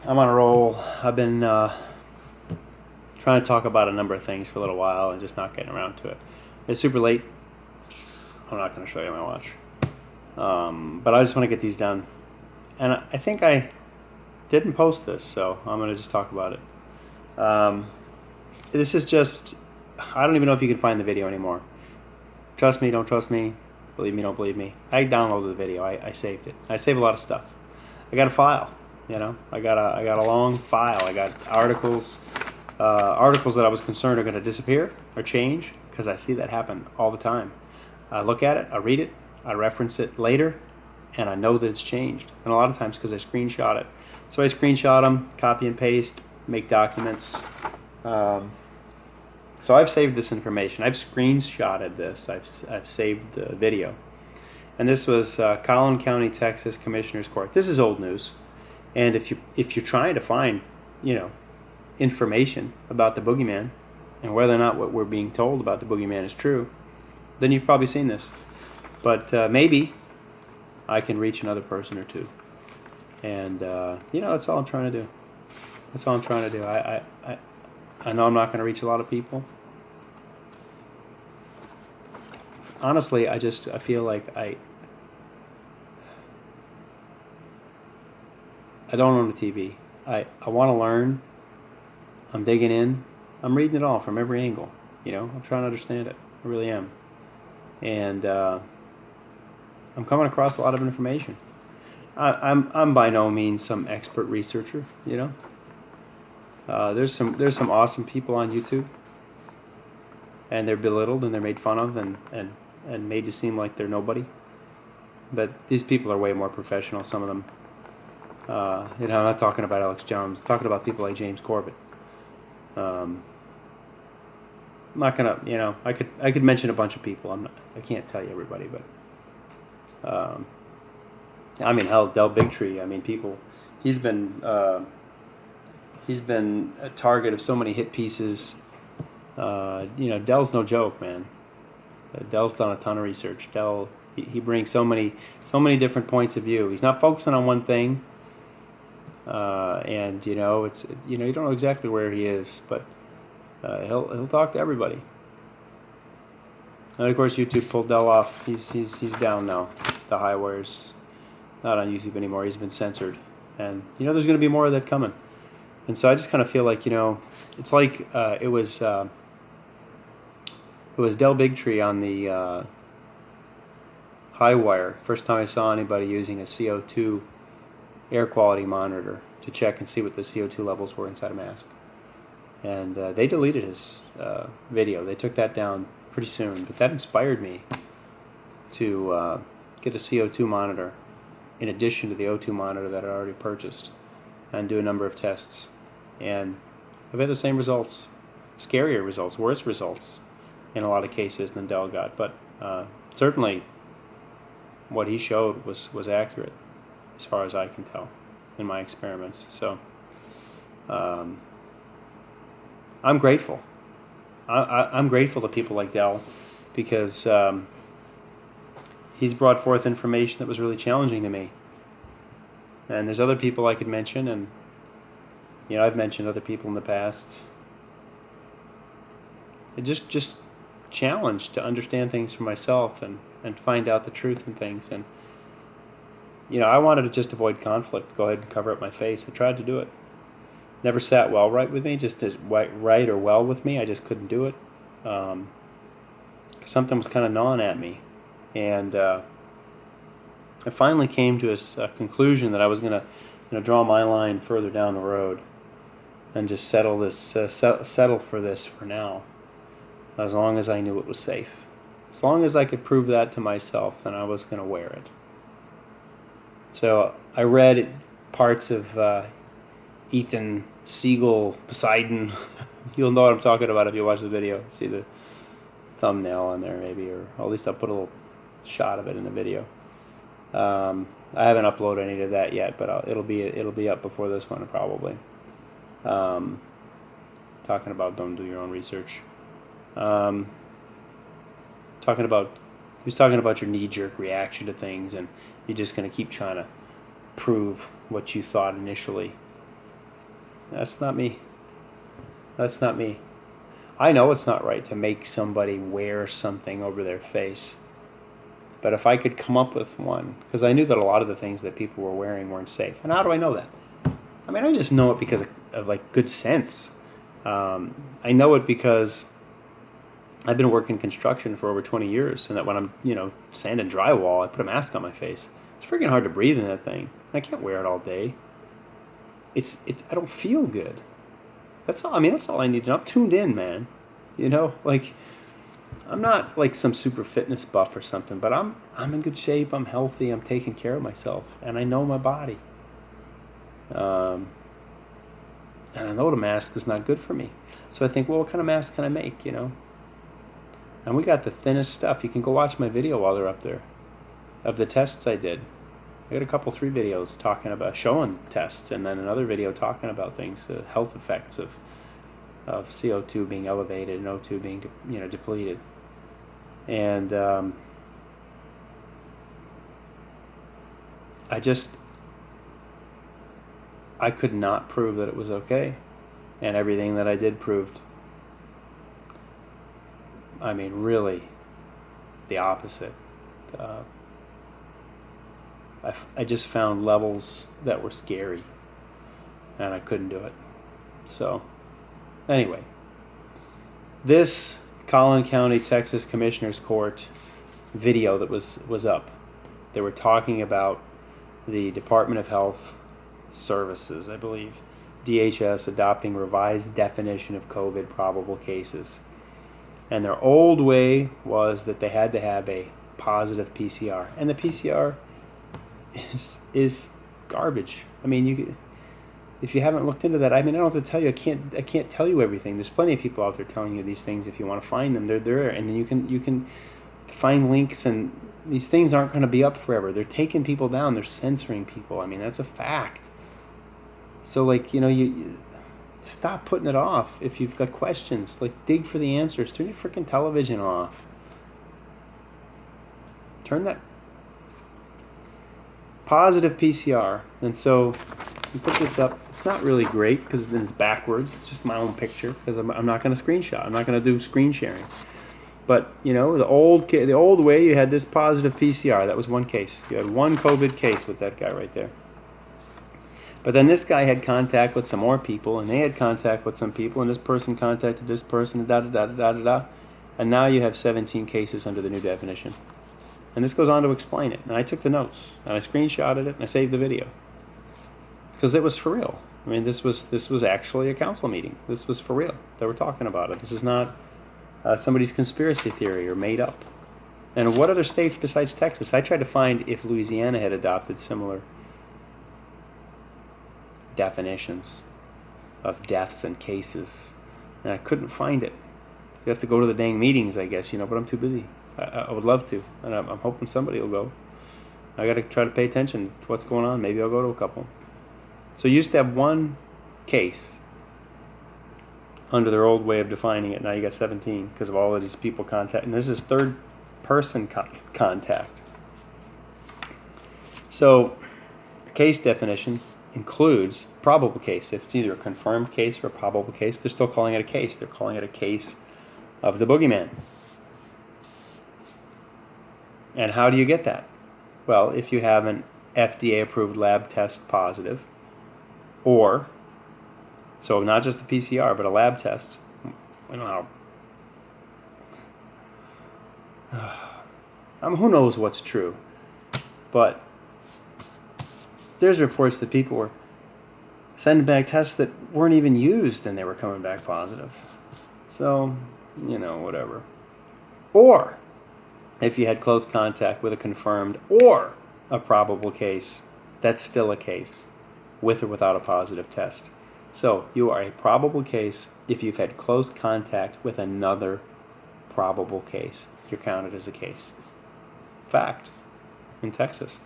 I'm on a roll. I've been trying to talk about a number of things for a little while and just not getting around to it. It's super late. I'm not going to show you my watch. But I just want to get these done. And I think I didn't post this, so I'm going to just talk about it. This is just, I don't even know if you can find the video anymore. Trust me, don't trust me. Believe me, don't believe me. I downloaded the video. I saved it. I save a lot of stuff. I got a file. I got a long file. I got articles that I was concerned are going to disappear or change, because I see that happen all the time. I look at it, I read it, I reference it later, and I know that it's changed. And a lot of times because I screenshot it. So I screenshot them, copy and paste, make documents. So I've saved this information. I've screenshotted this. I've saved the video. And this was Collin County, Texas Commissioner's Court. This is old news. And if you're trying to find, information about the boogeyman and whether or not what we're being told about the boogeyman is true, then you've probably seen this. But maybe I can reach another person or two. And that's all I'm trying to do. That's all I'm trying to do. I know I'm not going to reach a lot of people. Honestly, I feel like I don't own a TV. I want to learn. I'm digging in. I'm reading it all from every angle. I'm trying to understand it. I really am. And I'm coming across a lot of information. I'm by no means some expert researcher. There's some awesome people on YouTube, and they're belittled and they're made fun of and made to seem like they're nobody. But these people are way more professional. Some of them. I'm not talking about Alex Jones. I'm talking about people like James Corbett. I'm not gonna, I could mention a bunch of people. I can't tell you everybody, but hell, Del Bigtree. People. He's been a target of so many hit pieces. Del's no joke, man. Del's done a ton of research. Del, he brings so many different points of view. He's not focusing on one thing. And you don't know exactly where he is, but he'll talk to everybody. And of course, YouTube pulled Del off. He's down now. The Highware's not on YouTube anymore. He's been censored, and there's going to be more of that coming. And so I just kind of feel like it's like it was Del Bigtree on the Highwire. First time I saw anybody using a CO2 air quality monitor to check and see what the CO2 levels were inside a mask. And they deleted his video. They took that down pretty soon. But that inspired me to get a CO2 monitor in addition to the O2 monitor that I already purchased and do a number of tests. And I've had the same results, scarier results, worse results in a lot of cases than Del got. But certainly what he showed was accurate, as far as I can tell, in my experiments. So I'm grateful. I'm grateful to people like Del, because he's brought forth information that was really challenging to me. And there's other people I could mention, and I've mentioned other people in the past. It just challenged to understand things for myself and find out the truth in things. And I wanted to just avoid conflict, go ahead and cover up my face. I tried to do it. Never sat right with me, just as right or well with me. I just couldn't do it. Something was kind of gnawing at me. And I finally came to a conclusion that I was going to draw my line further down the road and just settle for this for now, as long as I knew it was safe. As long as I could prove that to myself, then I was going to wear it. So I read parts of Ethan Siegel, Poseidon. You'll know what I'm talking about if you watch the video. See the thumbnail on there, maybe, or at least I'll put a little shot of it in the video. I haven't uploaded any of that yet, but it'll be up before this one probably. Talking about don't do your own research. He was talking about your knee-jerk reaction to things, and you're just going to keep trying to prove what you thought initially. That's not me. That's not me. I know it's not right to make somebody wear something over their face. But if I could come up with one, because I knew that a lot of the things that people were wearing weren't safe. And how do I know that? I mean, I just know it because of like good sense. I know it because I've been working construction for over 20 years, and that when I'm, sanding drywall, I put a mask on my face. It's freaking hard to breathe in that thing. I can't wear it all day. I don't feel good. That's all. I mean, that's all I need to know. I'm tuned in, man. Like, I'm not like some super fitness buff or something, but I'm in good shape. I'm healthy. I'm taking care of myself, and I know my body. And I know the mask is not good for me. So I think, well, what kind of mask can I make, And we got the thinnest stuff. You can go watch my video while they're up there of the tests I did. I got 3 videos talking about showing tests, and then another video talking about things, the health effects of CO2 being elevated and O2 being depleted. And I could not prove that it was okay, and everything that I did proved, I mean, really the opposite. I just found levels that were scary, and I couldn't do it. So anyway, this Collin County, Texas Commissioner's Court video that was up, they were talking about the Department of Health Services, I believe, DHS, adopting revised definition of COVID probable cases. And their old way was that they had to have a positive PCR, and the PCR is garbage. I mean, if you haven't looked into that, I mean, I don't have to tell you. I can't tell you everything. There's plenty of people out there telling you these things. If you want to find them, they're there, and then you can find links. And these things aren't going to be up forever. They're taking people down. They're censoring people. I mean, that's a fact. So, like, you stop putting it off. If you've got questions, like, dig for the answers. Turn your freaking television off. Turn that positive PCR. And so you put this up. It's not really great because it's backwards. It's just my own picture because I'm not going to screenshot. I'm not going to do screen sharing. But, the old way, you had this positive PCR. That was one case. You had one COVID case with that guy right there. But then this guy had contact with some more people, and they had contact with some people, and this person contacted this person, and da-da-da-da-da-da. And now you have 17 cases under the new definition. And this goes on to explain it. And I took the notes, and I screenshotted it, and I saved the video. Because it was for real. I mean, this was actually a council meeting. This was for real. They were talking about it. This is not somebody's conspiracy theory or made up. And what other states besides Texas? I tried to find if Louisiana had adopted similar definitions of deaths and cases, and I couldn't find it. You have to go to the dang meetings, I guess, but I'm too busy. I would love to, and I'm hoping somebody will go. I got to try to pay attention to what's going on. Maybe I'll go to a couple. So you used to have one case under their old way of defining it. Now you got 17 because of all of these people contact, and this is third person contact. So case definition includes probable case. If it's either a confirmed case or a probable case, they're still calling it a case. They're calling it a case of the boogeyman. And how do you get that? Well, if you have an FDA-approved lab test positive, or, so not just the PCR, but a lab test. I don't know how. Who knows what's true? But there's reports that people were sending back tests that weren't even used and they were coming back positive. So, whatever. Or if you had close contact with a confirmed or a probable case, that's still a case, with or without a positive test. So you are a probable case if you've had close contact with another probable case. You're counted as a case. Fact. In Texas.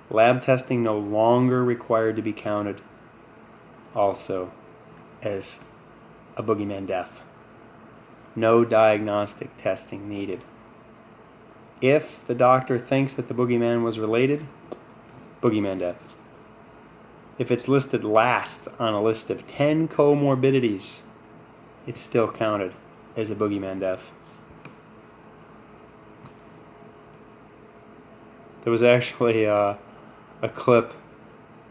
Lab testing no longer required to be counted also as a boogeyman death. No diagnostic testing needed. If the doctor thinks that the boogeyman was related, boogeyman death. if it's listed last on a list of 10 comorbidities, it's still counted as a boogeyman death. There was actually a clip.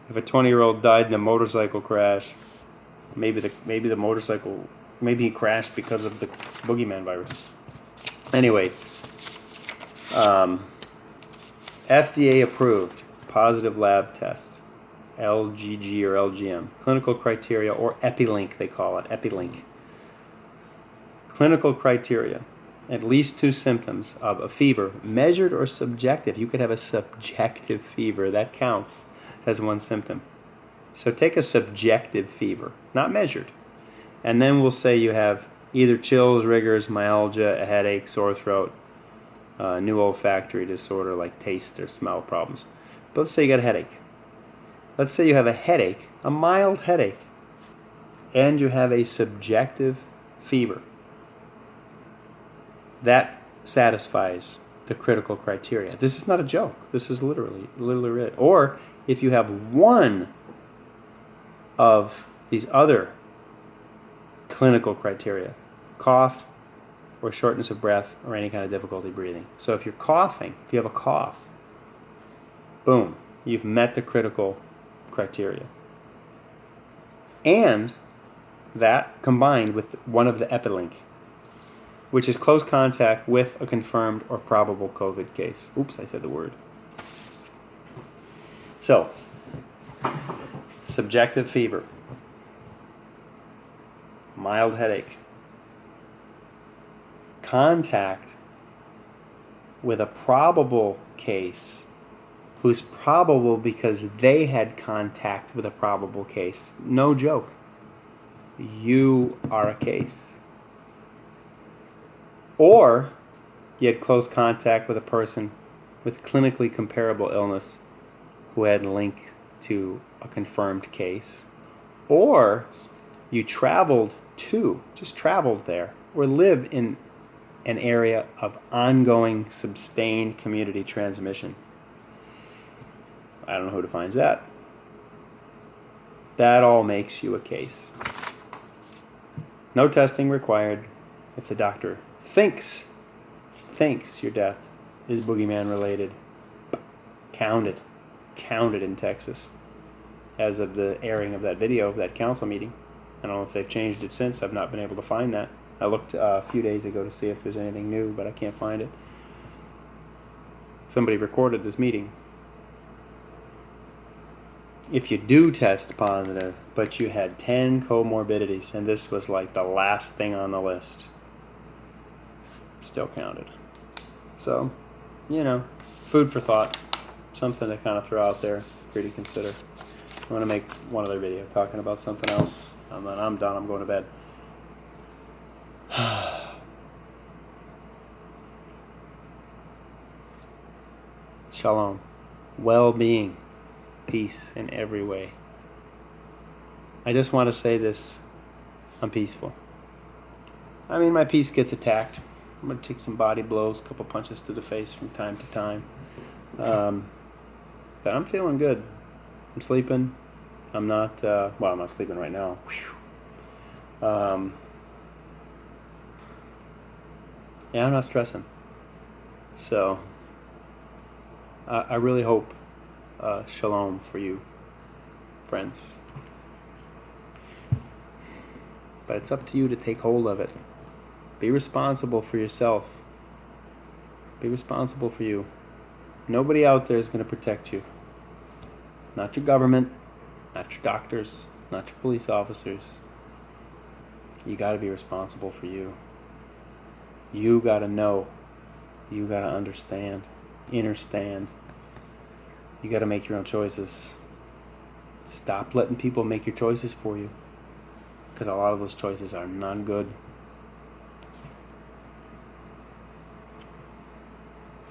If a 20-year-old died in a motorcycle crash, maybe the motorcycle, maybe he crashed because of the boogeyman virus. Anyway, FDA approved positive lab test, LGG or LGM, clinical criteria, or EpiLink they call it, EpiLink. Clinical criteria, at least 2 symptoms of a fever, measured or subjective. You could have a subjective fever, that counts as 1 symptom. So take a subjective fever, not measured, and then we'll say you have either chills, rigors, myalgia, a headache, sore throat, new olfactory disorder like taste or smell problems. But let's say you got a headache. Let's say you have a headache, a mild headache, and you have a subjective fever. That satisfies the critical criteria. This is not a joke. This is literally it. Or if you have one of these other clinical criteria, cough or shortness of breath or any kind of difficulty breathing. So if you're coughing, if you have a cough, boom, you've met the critical criteria. And that combined with one of the EpiLink, which is close contact with a confirmed or probable COVID case. Oops, I said the word. So, subjective fever, mild headache, contact with a probable case who's probable because they had contact with a probable case. No joke. You are a case. Or you had close contact with a person with clinically comparable illness who had a link to a confirmed case. Or you traveled there, or live in an area of ongoing, sustained community transmission. I don't know who defines that. That all makes you a case. No testing required if the doctor thinks your death is boogeyman related. Counted in Texas as of the airing of that video of that council meeting. I don't know if they've changed it since. I've not been able to find that. I looked a few days ago to see if there's anything new, but I can't find it. Somebody recorded this meeting. If you do test positive, but you had 10 comorbidities, and this was like the last thing on the list, still counted. So, food for thought. Something to kind of throw out there for you to consider. I'm going to make one other video talking about something else. And then I'm done. I'm going to bed. Shalom. Well-being. Peace in every way. I just want to say this. I'm peaceful. I mean, my peace gets attacked. I'm going to take some body blows, a couple punches to the face from time to time. But I'm feeling good. I'm sleeping. I'm not, I'm not sleeping right now. Yeah, I'm not stressing. So, I really hope shalom for you, friends. But it's up to you to take hold of it. Be responsible for yourself. Be responsible for you. Nobody out there is going to protect you. Not your government, not your doctors, not your police officers. You got to be responsible for you. You got to know. You got to understand. Understand. You got to make your own choices. Stop letting people make your choices for you, because a lot of those choices are not good.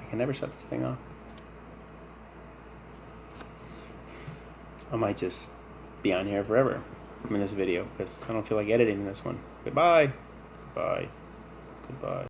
I can never shut this thing off. I might just be on here forever in this video because I don't feel like editing this one. Goodbye. Goodbye. Goodbye.